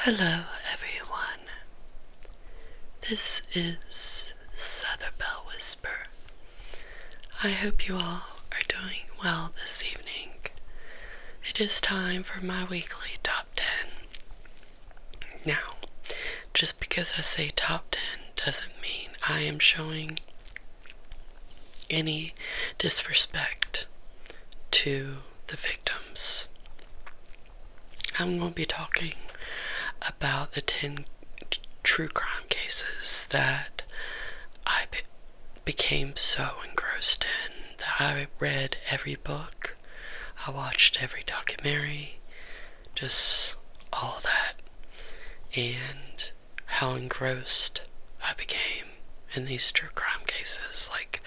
Hello, everyone. This is Southern Bell Whisper. I hope you all are doing well this evening. It is time for my weekly top 10. Now, just because I say top 10 doesn't mean I am showing any disrespect to the victims. I'm going to be talking about the 10 true crime cases that I became so engrossed in that I read every book, I watched every documentary, just all that, and how engrossed I became in these true crime cases. Like,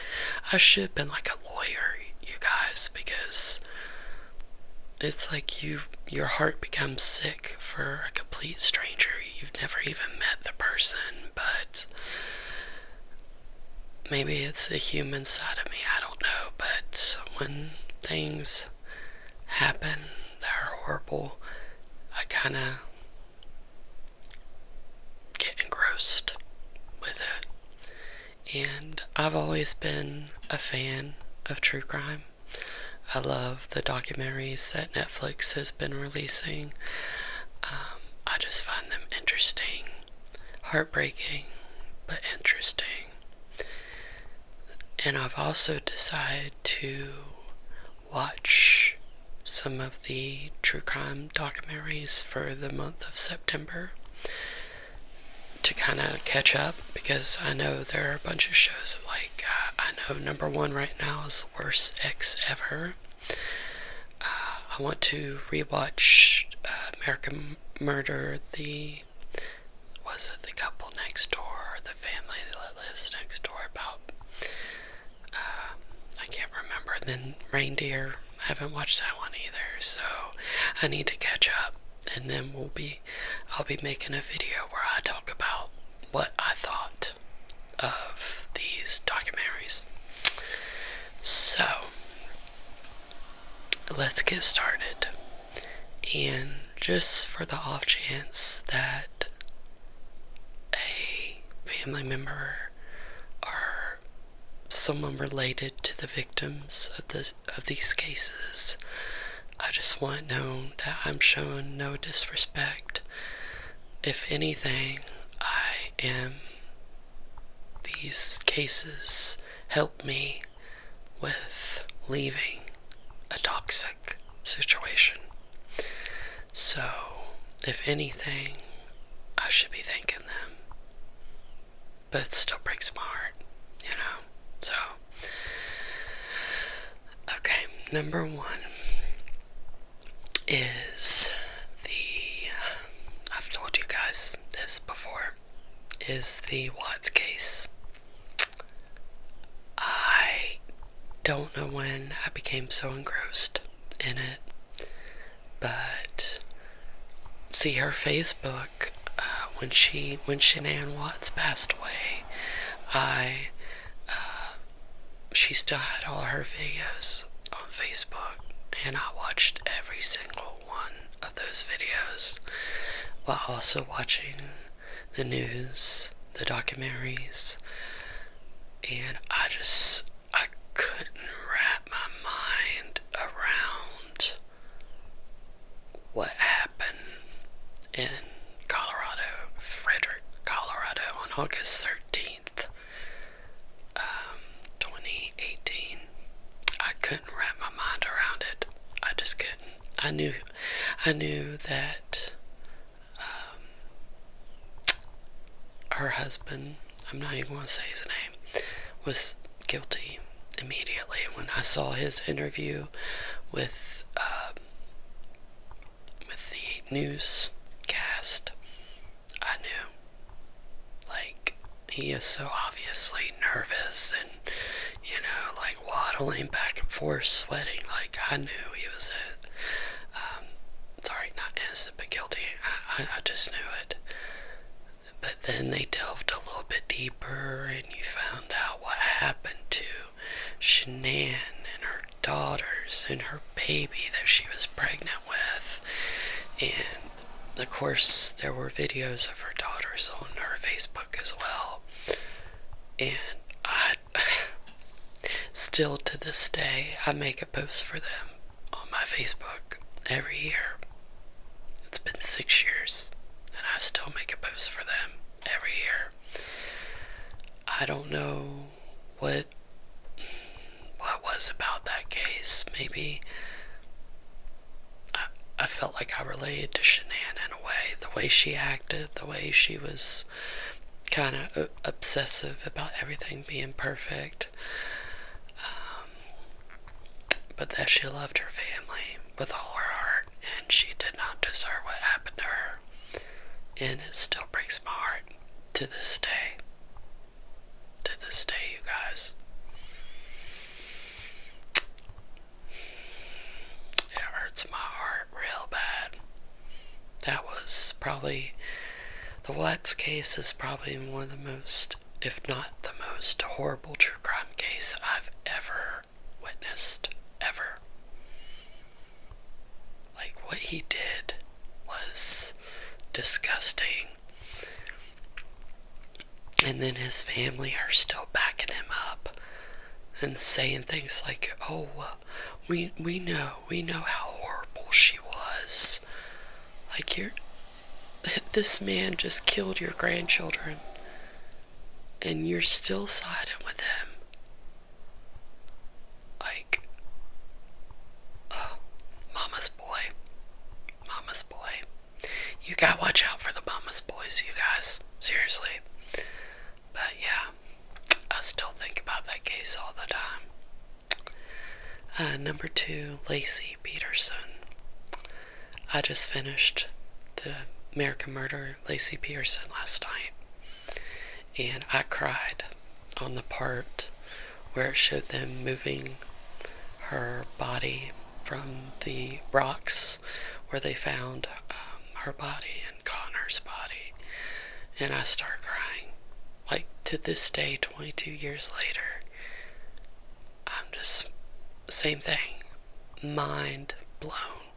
I should have been like a lawyer, you guys, because it's like your heart becomes sick for a complete stranger. You've never even met the person, but maybe it's the human side of me, I don't know. But when things happen that are horrible, I kind of get engrossed with it. And I've always been a fan of true crime. I love the documentaries that Netflix has been releasing. I just find them interesting, heartbreaking, but interesting. And I've also decided to watch some of the true crime documentaries for the month of September to kind of catch up, because I know there are a bunch of shows like I know number one right now is Worst Ex Ever. I want to rewatch American Murder, the couple next door, the family that lives next door, about I can't remember. And then Reindeer, I haven't watched that one either, so I need to catch up, and then I'll be making a video where I talk about what I thought of these documentaries. So let's get started. And just for the off chance that a family member or someone related to the victims of these cases, I just want known that I'm showing no disrespect. If anything, these cases help me with leaving a toxic situation. So, if anything, I should be thanking them. But it still breaks my heart, you know? So, okay, number one is I've told you guys this before, is the Watts case. I don't know when I became so engrossed in it, but see her Facebook, when Shanann Watts passed away, she still had all her videos on Facebook, and I watched every single one of those videos while also watching the news, the documentaries, and I couldn't wrap my mind around what happened in Frederick, Colorado on August 13th, 2018. I couldn't wrap my mind around it. I just couldn't. I knew that her husband, I'm not even going to say his name, was guilty immediately. When I saw his interview with the newscast, I knew. Like, he is so obviously nervous and, like waddling back and forth, sweating. Like, I knew he was sorry, not innocent, but guilty. I just knew it. But then they delved a little bit deeper, and you found out what happened to Shanann and her daughters and her baby that she was pregnant with. And of course, there were videos of her daughters on her Facebook as well. And I, still to this day, I make a post for them on my Facebook every year. It's been 6 years, and I still make a post for them every year. I don't know what was about that case. Maybe I felt like I related to Shanann in a way. The way she acted, the way she was kind of obsessive about everything being perfect. But that she loved her family with all her heart, and she did not deserve what happened to her. And it still breaks my heart to this day. To this day, you guys. It hurts my heart real bad. That was probably, the Watts case is probably one of the most, if not the most horrible true crime case I've ever witnessed. Ever. Like, what he did was disgusting. And then his family are still backing him up and saying things like, oh, we know how horrible she was. Like, this man just killed your grandchildren, and you're still siding with him. Like, oh, mama's boy. Mama's boy. You gotta watch out for the mama's boys, you guys. Seriously. But yeah, I still think about that case all the time. Number 2, Lacey Peterson. I just finished the American Murder Lacey Peterson last night, and I cried on the part where it showed them moving her body from the rocks where they found her body and Connor's body, and I started crying. Like, to this day, 22 years later, I'm just, same thing, mind blown.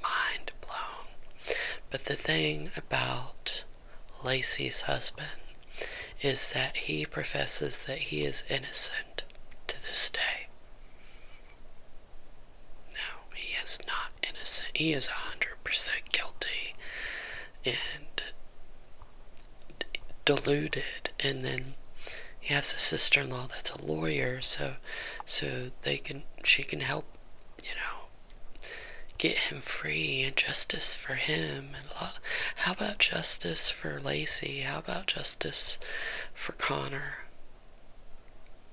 Mind blown. But the thing about Lacey's husband is that he professes that he is innocent to this day. No, he is not innocent. He is 100% guilty and deluded. And then he has a sister-in-law that's a lawyer, so she can help, get him free, and justice for him. And how about justice for Lacey? How about justice for Connor?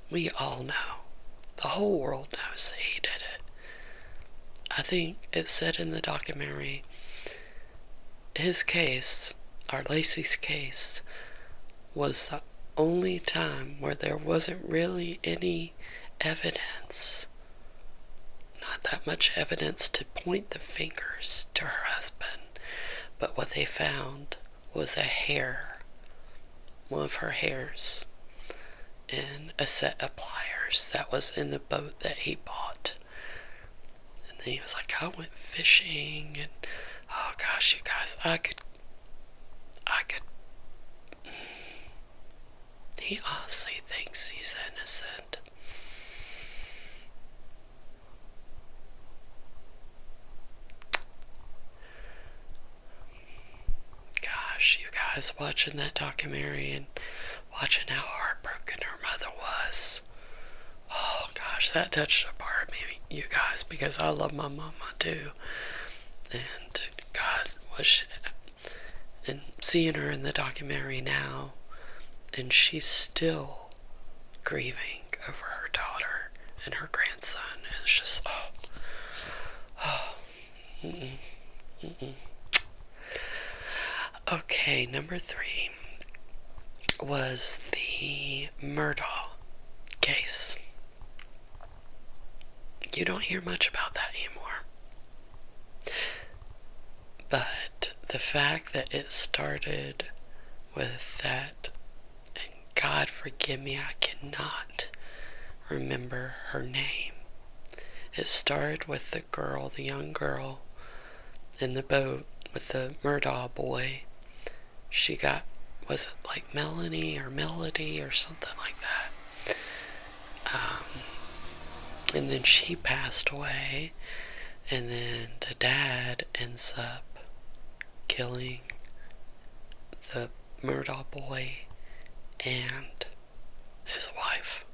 We all know. The whole world knows that he did it. I think it said in the documentary, his case, or Lacey's case, was the only time where there wasn't really any evidence, not that much evidence to point the fingers to her husband, but what they found was a hair, one of her hairs, and a set of pliers that was in the boat that he bought. And then he was like, I went fishing, and oh gosh, you guys, I could he honestly thinks he's innocent. Gosh, you guys, watching that documentary and watching how heartbroken her mother was. Oh gosh, that touched a part of me, you guys, because I love my mama too. And God, and seeing her in the documentary now, and she's still grieving over her daughter and her grandson, and it's just, Okay, number 3 was the Murdaugh case. You don't hear much about that anymore. But the fact that it started with that, and God forgive me, I cannot remember her name. It started with the young girl, in the boat with the Murdaugh boy. She got, was it like Melanie or Melody or something like that? And then she passed away, and then the dad ends up killing the Murdaugh boy and his wife.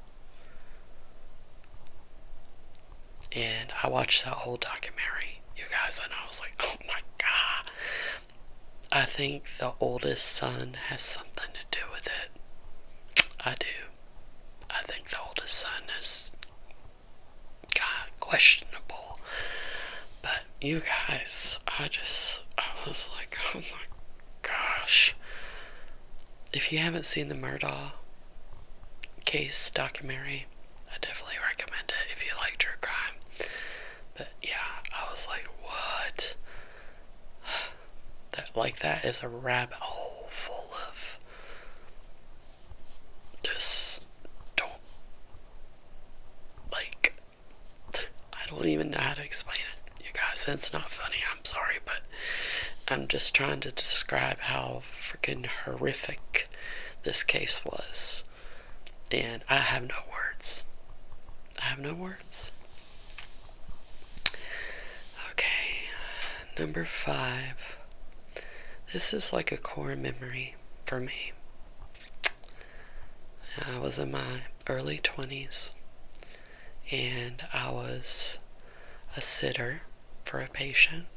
And I watched that whole documentary, you guys, and I was like, oh my god. I think the oldest son has something to do with it. I do. I think the oldest son is kind of questionable. But you guys, I was like, oh my gosh. If you haven't seen the Murdaugh case documentary, I definitely recommend it if you like true crime. But yeah, I was like, what? That is a rabbit hole full of just don't, like, I don't even know how to explain it, you guys. It's not funny, I'm sorry, but I'm just trying to describe how freaking horrific this case was. And I have no words. I have no words. Okay, number 5. This is like a core memory for me. I was in my early 20s, and I was a sitter for a patient,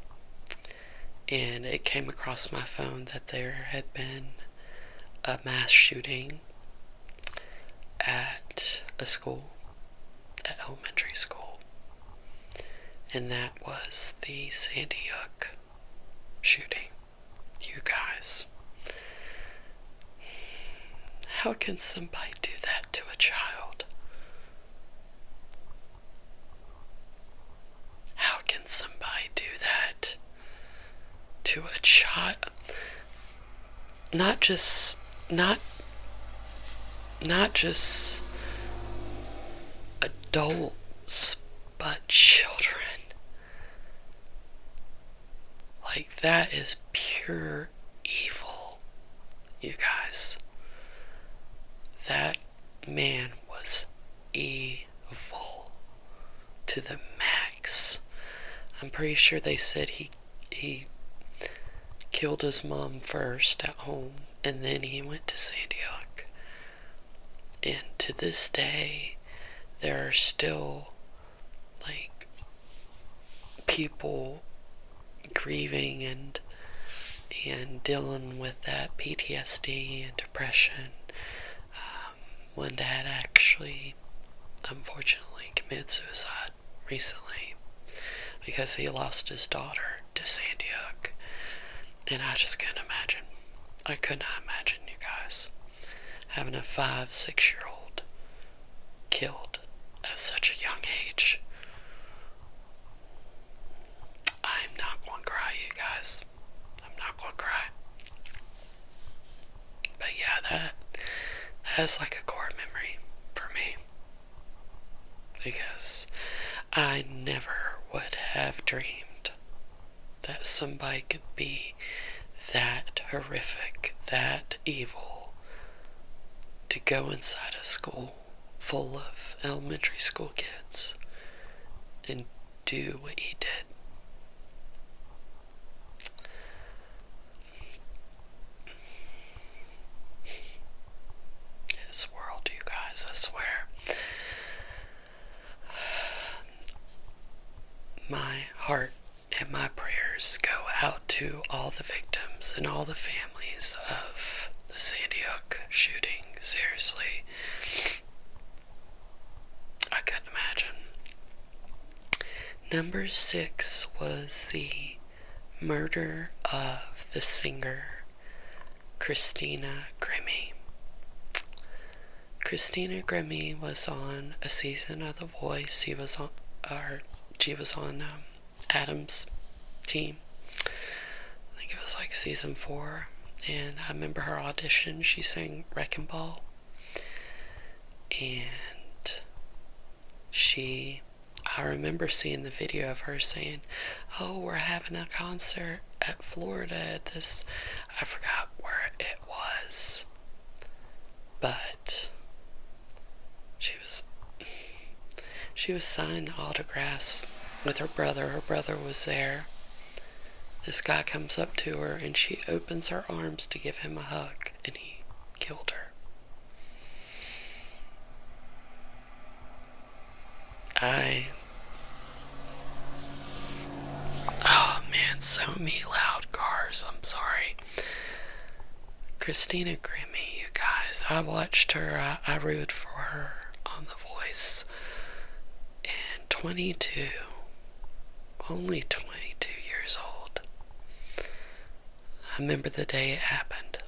and it came across my phone that there had been a mass shooting at a school, at elementary school, and that was the Sandy Hook shooting. You guys, how can somebody do that to a child? How can somebody do that to a child? Not just adults, but children. Like, that is pure evil, you guys. That man was evil to the max. I'm pretty sure they said he killed his mom first at home, and then he went to Sandy Hook. And to this day, there are still, like, people grieving and dealing with that PTSD and depression. One dad actually, unfortunately, committed suicide recently because he lost his daughter to Sandy Hook. And I just couldn't imagine. I could not imagine, you guys, having a 5-6-year-old killed at such a young age. I'm not going to cry, you guys. I'm not going to cry. But yeah, that's like a core memory for me. Because I never would have dreamed that somebody could be that horrific, that evil, to go inside a school full of elementary school kids and do what he did. This world, you guys, I swear. My heart and my prayers go out to all the victims and all the families of the Sandy Hook shooting. Seriously, I couldn't imagine. Number 6 was the murder of the singer Christina Grimmie. Christina Grimmie was on a season of The Voice. She was on Adam's team. I think it was like season 4. And I remember her audition. She sang Wrecking Ball. And I remember seeing the video of her saying, "Oh, we're having a concert at Florida at this," I forgot where it was, but she was signing autographs with her brother. Her brother was there. This guy comes up to her and she opens her arms to give him a hug, and he killed her. Oh man, so many loud cars. I'm sorry. Christina Grimmie, you guys. I watched her. I rooted for her on The Voice. And 22. Only 22 years old. I remember the day it happened.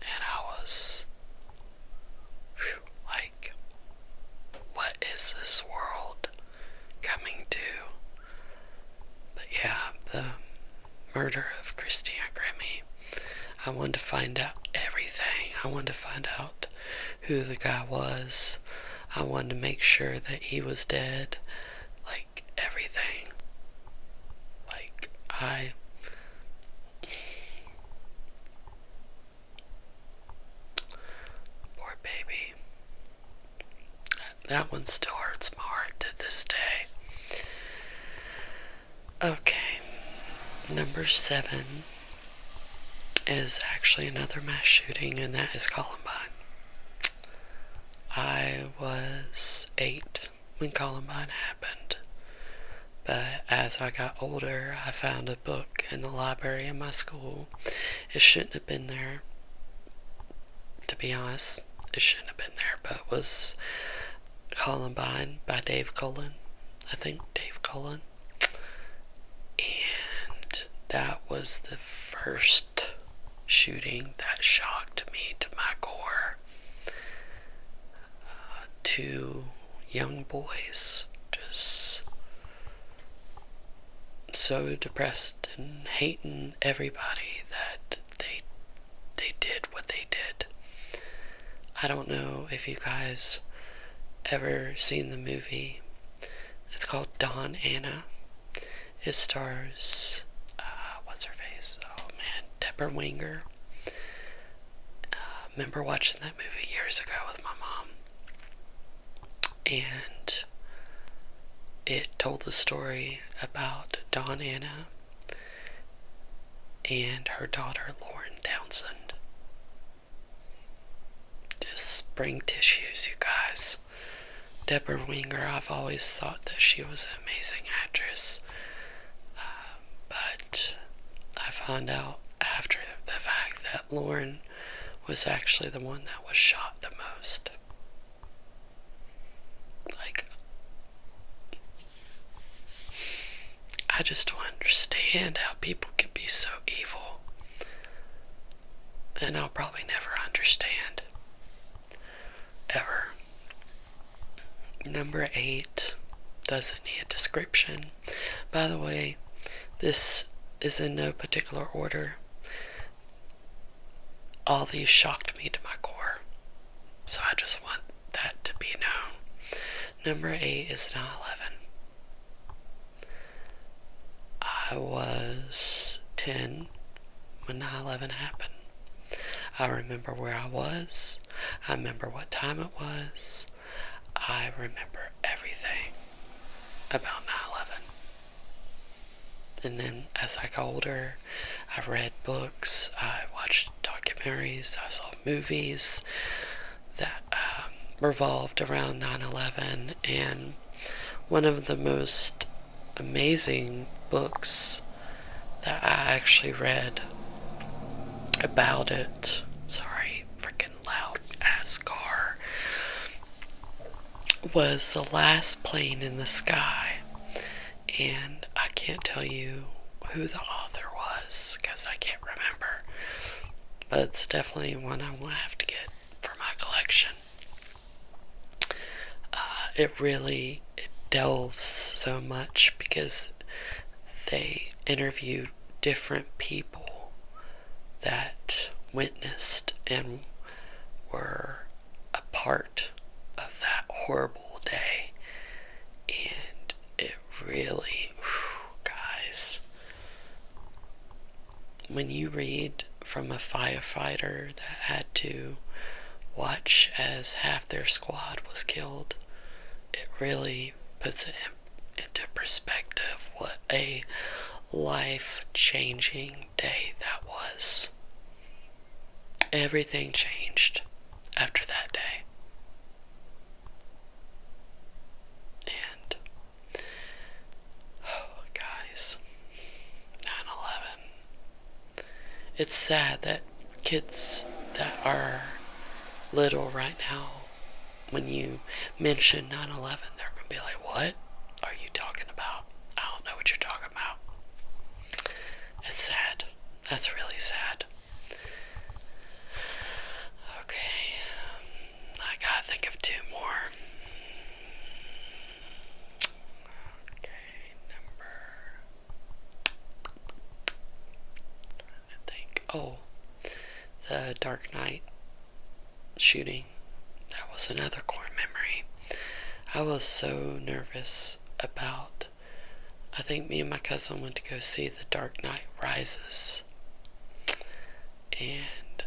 And I was like, what is this world coming to? But yeah, the murder of Christina Grimmie. I wanted to find out everything. I wanted to find out who the guy was. I wanted to make sure that he was dead. Like, everything. Like, poor baby. That one still hurts my heart to this day. Okay. Number 7 is actually another mass shooting, and that is Columbine. I was 8 when Columbine happened, but as I got older, I found a book in the library in my school. It shouldn't have been there, to be honest. It shouldn't have been there, but it was Columbine by Dave Cullen. I think Dave Cullen. And that was the first shooting that shocked me to my core. 2 young boys just so depressed and hating everybody that they did what they did. I don't know if you guys ever seen the movie. It's called Dawn Anna. It stars, what's her face? Oh man, Deborah Winger. Remember watching that movie years ago with my mom. And it told the story about Dawn Anna and her daughter Lauren Townsend. Just spring tissues, you guys. Deborah Winger, I've always thought that she was an amazing actress. But I found out after the fact that Lauren was actually the one that was shot the most. Like, I just don't understand how people can be so evil. And I'll probably never understand. Ever. Number 8 doesn't need a description. By the way, this is in no particular order. All these shocked me to my core. So I just want that to be known. Number 8 is 9/11. I was 10 when 9/11 happened. I remember where I was. I remember what time it was. I remember everything about 9/11. And then as I got older, I read books, I watched documentaries, I saw movies that revolved around 9/11. And one of the most amazing books that I actually read about it, sorry, freaking loud ass car, was The Last Plane in the Sky. And I can't tell you who the author was because I can't remember, but it's definitely one I will have to get for my collection. It delves so much because they interview different people that witnessed and were a part of that horrible day, and it really, guys, when you read from a firefighter that had to watch as half their squad was killed, it really puts it into perspective what a life-changing day that was. Everything changed after that day. And, oh, guys, 9/11. It's sad that kids that are little right now, when you mention 9/11, they're going to be like, what are you talking about? I don't know what you're talking about. It's sad. That's really sad. Okay. I gotta think of two more. Okay, I think. Oh, the Dark Knight shooting. That was another core memory. I was so nervous about. I think me and my cousin went to go see The Dark Knight Rises. And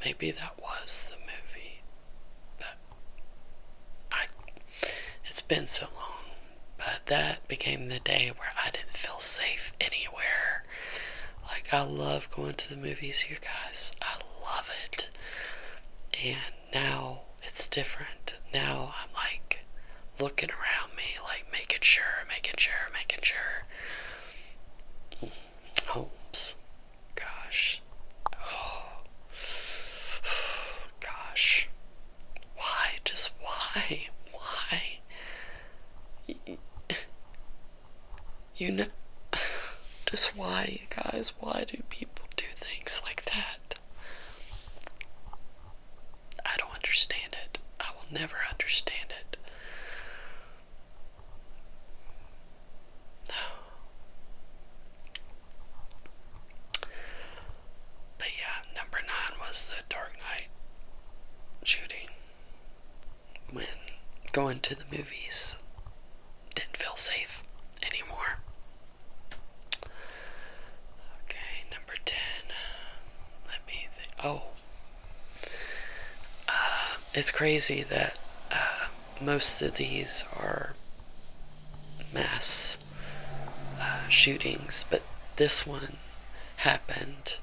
maybe that was the movie. But it's been so long. But that became the day where I didn't feel safe anywhere. Like, I love going to the movies, you guys. I love it. And now it's different. Now I'm like looking around me, like making sure. Holmes. Gosh. Oh. Gosh. Why? Just why? Why? You know. Just why, you guys? Why do people do things like that? I don't understand it. I will never understand it. But yeah, number 9 was the Dark Knight shooting. When going to the movies didn't feel safe anymore. Okay, number 10. Let me think. Oh. It's crazy that most of these are mass shootings, but this one happened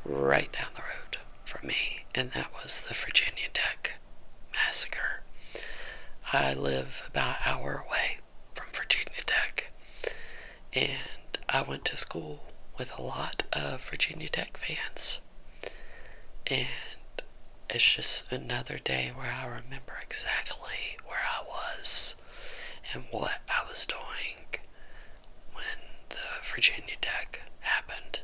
right down the road from me, and that was the Virginia Tech massacre. I live about an hour away from Virginia Tech, and I went to school with a lot of Virginia Tech fans, and it's just another day where I remember exactly where I was and what I was doing when the Virginia Tech happened.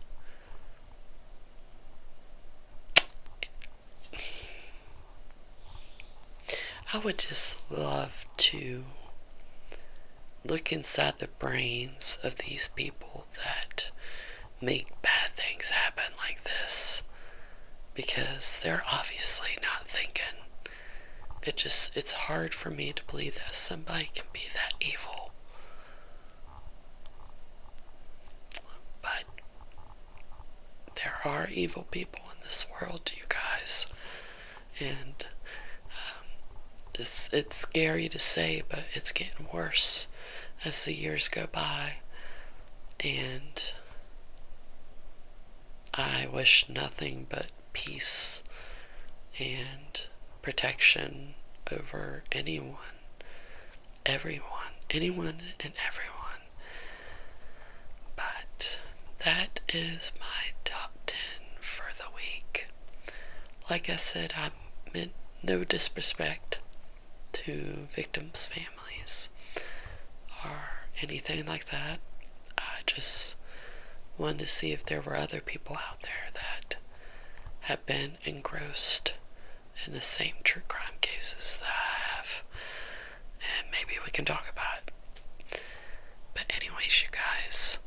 I would just love to look inside the brains of these people that make bad things happen like this, because they're obviously not thinking. It's hard for me to believe that somebody can be that evil. But there are evil people in this world, you guys. And it's scary to say, but it's getting worse as the years go by. And I wish nothing but peace and protection over anyone and everyone. But that is my top 10 for the week. Like I said, I meant no disrespect to victims' families or anything like that. I just wanted to see if there were other people out there that have been engrossed in the same true crime cases that I have, and maybe we can talk about it. But anyways, you guys,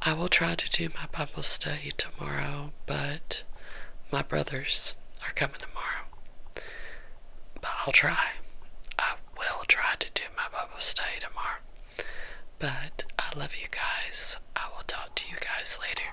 I will try to do my Bible study tomorrow, but my brothers are coming tomorrow. But I'll try. I will try to do my Bible study tomorrow. But I love you guys. I will talk to you guys later.